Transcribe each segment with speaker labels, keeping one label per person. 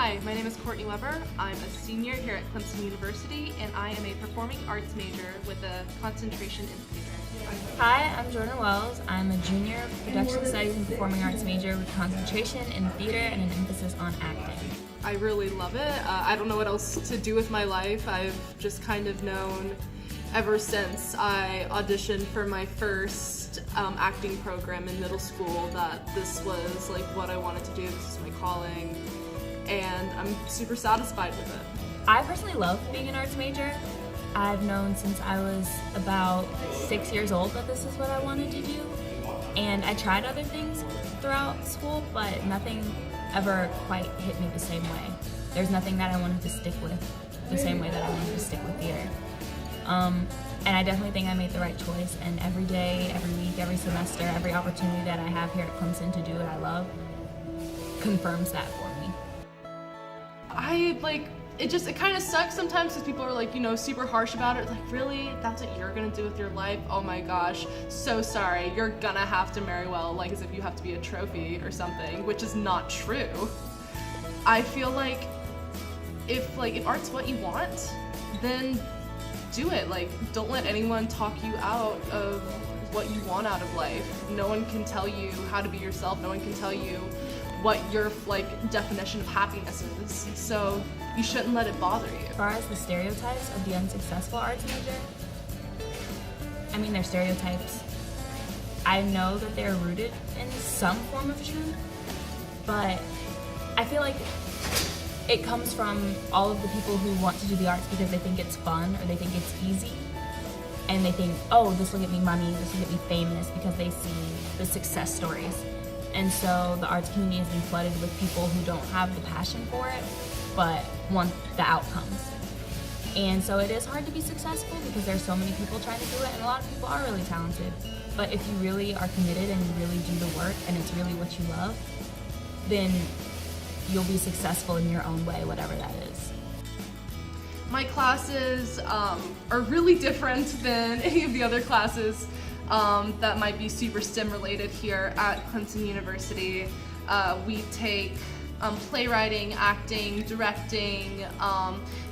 Speaker 1: Hi, my name is Courtney Weber. I'm a senior here at Clemson University, and I am a performing arts major with a concentration in theater.
Speaker 2: Hi, I'm Jordan Wells. I'm a junior production studies and performing arts major with concentration in theater and an emphasis on acting.
Speaker 1: I really love it. I don't know what else to do with my life. I've just kind of known ever since I auditioned for my first acting program in middle school that this was like what I wanted to do. This is my calling, and I'm super satisfied with it.
Speaker 2: I personally love being an arts major. I've known since I was about 6 years old that this is what I wanted to do, and I tried other things throughout school, but nothing ever quite hit me the same way. There's nothing that I wanted to stick with the same way that I wanted to stick with theater. And I definitely think I made the right choice, and every day, every week, every semester, every opportunity that I have here at Clemson to do what I love confirms that for me.
Speaker 1: It kind of sucks sometimes because people are like, super harsh about it. Like, really? That's what you're gonna do with your life? Oh my gosh, so sorry. You're gonna have to marry well, like as if you have to be a trophy or something, which is not true. I feel like if art's what you want, then do it. Like, don't let anyone talk you out of what you want out of life. No one can tell you how to be yourself. No one can tell you what your definition of happiness is. So you shouldn't let it bother you.
Speaker 2: As far as the stereotypes of the unsuccessful arts major, I mean, they're stereotypes. I know that they're rooted in some form of truth, but I feel like it comes from all of the people who want to do the arts because they think it's fun or they think it's easy. And they think, oh, this will get me money, this will get me famous, because they see the success stories. And so the arts community has been flooded with people who don't have the passion for it, but want the outcomes. And so it is hard to be successful because there's so many people trying to do it, and a lot of people are really talented. But if you really are committed and you really do the work and it's really what you love, then you'll be successful in your own way, whatever that is.
Speaker 1: My classes are really different than any of the other classes that might be super STEM related here at Clemson University. We take playwriting, acting, directing,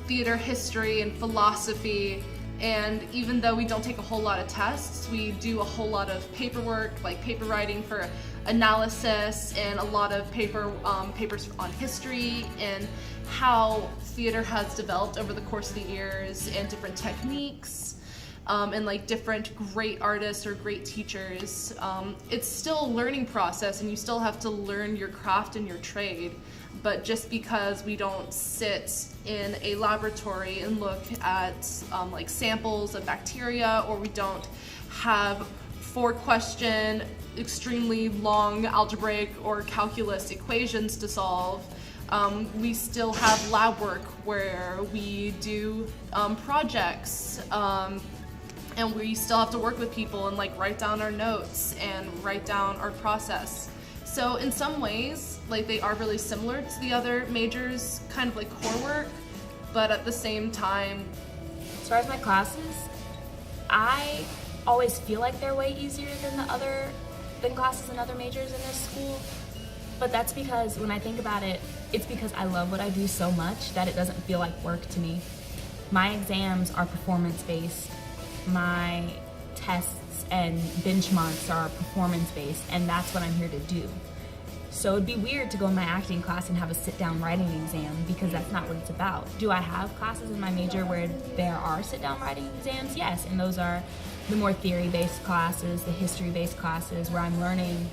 Speaker 1: theater history, and philosophy. And even though we don't take a whole lot of tests, we do a whole lot of paperwork, like paper writing for analysis, and a lot of papers on history and how theater has developed over the course of the years, and different techniques, and different great artists or great teachers. It's still a learning process, and you still have to learn your craft and your trade. But just because we don't sit in a laboratory and look at samples of bacteria, or we don't have 4-question, extremely long algebraic or calculus equations to solve, we still have lab work where we do projects, and we still have to work with people and write down our notes and write down our process. So in some ways, they are really similar to the other majors, kind of like core work, but at the same time.
Speaker 2: As far as my classes, I always feel like they're way easier than classes in other majors in this school. But that's because when I think about it, it's because I love what I do so much that it doesn't feel like work to me. My exams are performance-based. My tests and benchmarks are performance-based, and that's what I'm here to do. So it'd be weird to go in my acting class and have a sit-down writing exam, because that's not what it's about. Do I have classes in my major where there are sit-down writing exams? Yes, and those are the more theory-based classes, the history-based classes, where I'm learning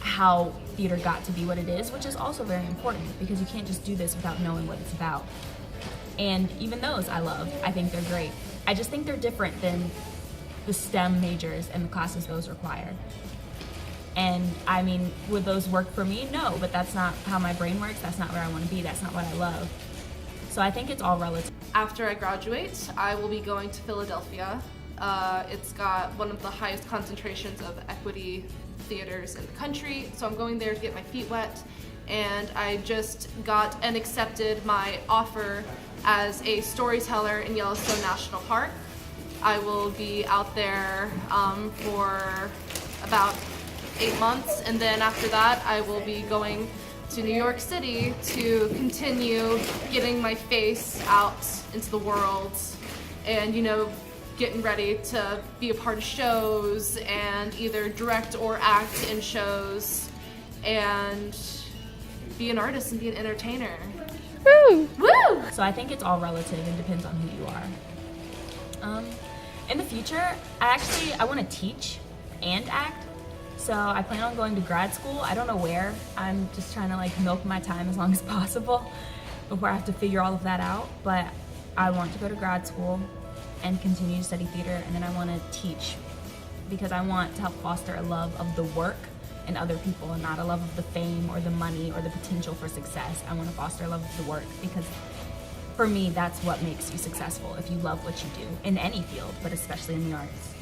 Speaker 2: how theater got to be what it is, which is also very important, because you can't just do this without knowing what it's about. And even those I love. I think they're great. I just think they're different than the STEM majors and the classes those require. And I mean, would those work for me? No, but that's not how my brain works. That's not where I want to be. That's not what I love. So I think it's all relative.
Speaker 1: After I graduate, I will be going to Philadelphia. It's got one of the highest concentrations of equity theaters in the country, so I'm going there to get my feet wet. And I just got and accepted my offer as a storyteller in Yellowstone National Park. I will be out there for about 8 months, and then after that I will be going to New York City to continue getting my face out into the world and, you know, getting ready to be a part of shows and either direct or act in shows and be an artist and be an entertainer.
Speaker 3: Woo!
Speaker 1: Woo!
Speaker 2: So I think it's all relative and depends on who you are. In the future, I want to teach and act. So I plan on going to grad school. I don't know where. I'm just trying to like milk my time as long as possible before I have to figure all of that out. But I want to go to grad school and continue to study theater, and then I want to teach because I want to help foster a love of the work and other people and not a love of the fame or the money or the potential for success. I want to foster a love of the work because for me, that's what makes you successful, if you love what you do in any field, but especially in the arts.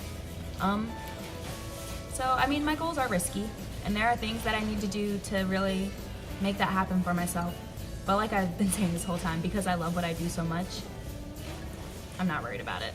Speaker 2: So, I mean, my goals are risky, and there are things that I need to do to really make that happen for myself. But like I've been saying this whole time, because I love what I do so much, I'm not worried about it.